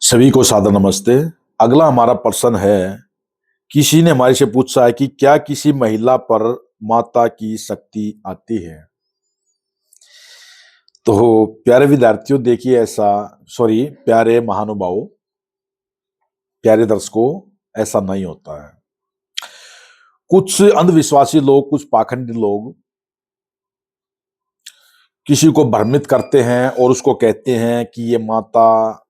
सभी को सादर नमस्ते। अगला हमारा प्रश्न है, किसी ने हमारे से पूछा है कि क्या किसी महिला पर माता की शक्ति आती है। तो प्यारे विद्यार्थियों, देखिए प्यारे महानुभावों, प्यारे दर्शकों, ऐसा नहीं होता है। कुछ अंधविश्वासी लोग, कुछ पाखंडी लोग किसी को भ्रमित करते हैं और उसको कहते हैं कि ये माता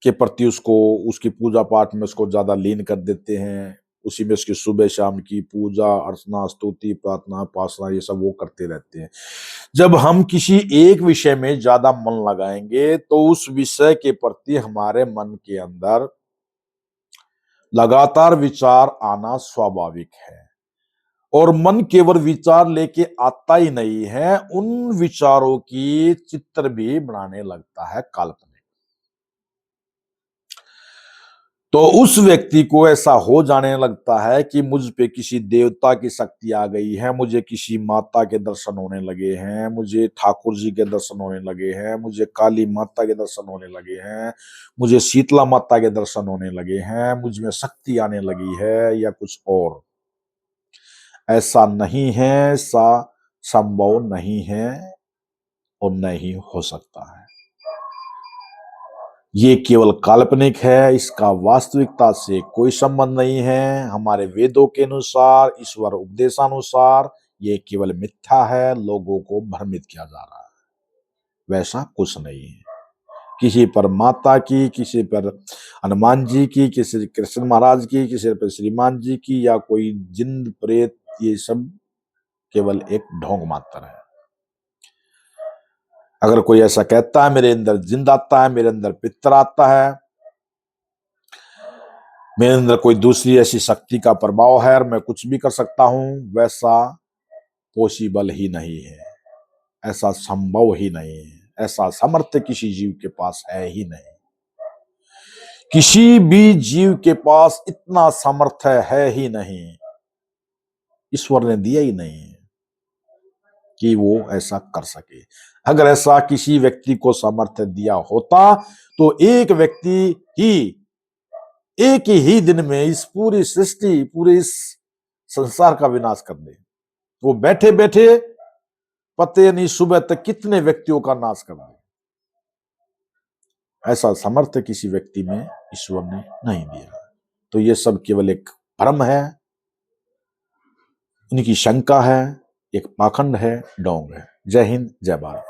के प्रति उसकी पूजा पाठ में उसको ज्यादा लीन कर देते हैं। उसी में उसकी सुबह शाम की पूजा अर्चना स्तुति प्रार्थना उपासना ये सब वो करते रहते हैं। जब हम किसी एक विषय में ज्यादा मन लगाएंगे तो उस विषय के प्रति हमारे मन के अंदर लगातार विचार आना स्वाभाविक है। और मन केवल विचार लेके आता ही नहीं है, उन विचारों की चित्र भी बनाने लगता है, काल्पनिक। तो उस व्यक्ति को ऐसा हो जाने लगता है कि मुझ पे किसी देवता की शक्ति आ गई है, मुझे किसी माता के दर्शन होने लगे हैं, मुझे ठाकुर जी के दर्शन होने लगे हैं, मुझे काली माता के दर्शन होने लगे हैं, मुझे शीतला माता के दर्शन होने लगे हैं, मुझ में शक्ति आने लगी है, या कुछ और। ऐसा नहीं है, ऐसा संभव नहीं है और नहीं हो सकता है। ये केवल काल्पनिक है, इसका वास्तविकता से कोई संबंध नहीं है। हमारे वेदों के अनुसार, ईश्वर उपदेशानुसार ये केवल मिथ्या है, लोगों को भ्रमित किया जा रहा है। वैसा कुछ नहीं है। किसी पर माता की, किसी पर हनुमान जी की, किसी कृष्ण महाराज की, किसी पर श्रीमान जी की, या कोई जिन प्रेत, ये सब केवल एक ढोंग मात्र है। अगर कोई ऐसा कहता है मेरे अंदर जिंद आता है, मेरे अंदर पितर आता है, मेरे अंदर कोई दूसरी ऐसी शक्ति का प्रभाव है और मैं कुछ भी कर सकता हूं, वैसा पॉसिबल ही नहीं है, ऐसा संभव ही नहीं है, ऐसा सामर्थ्य किसी जीव के पास है ही नहीं। किसी भी जीव के पास इतना सामर्थ्य है ही नहीं, ईश्वर ने दिया ही नहीं है कि वो ऐसा कर सके। अगर ऐसा किसी व्यक्ति को सामर्थ्य दिया होता तो एक व्यक्ति ही एक ही दिन में इस पूरी सृष्टि, पूरे इस संसार का विनाश कर दे। वो बैठे बैठे पते नहीं सुबह तक कितने व्यक्तियों का नाश कर दे। ऐसा सामर्थ्य किसी व्यक्ति में ईश्वर ने नहीं दिया। तो ये सब केवल एक भ्रम है, उनकी शंका है, एक पाखंड है, ढोंग है। जय हिंद, जय भारत।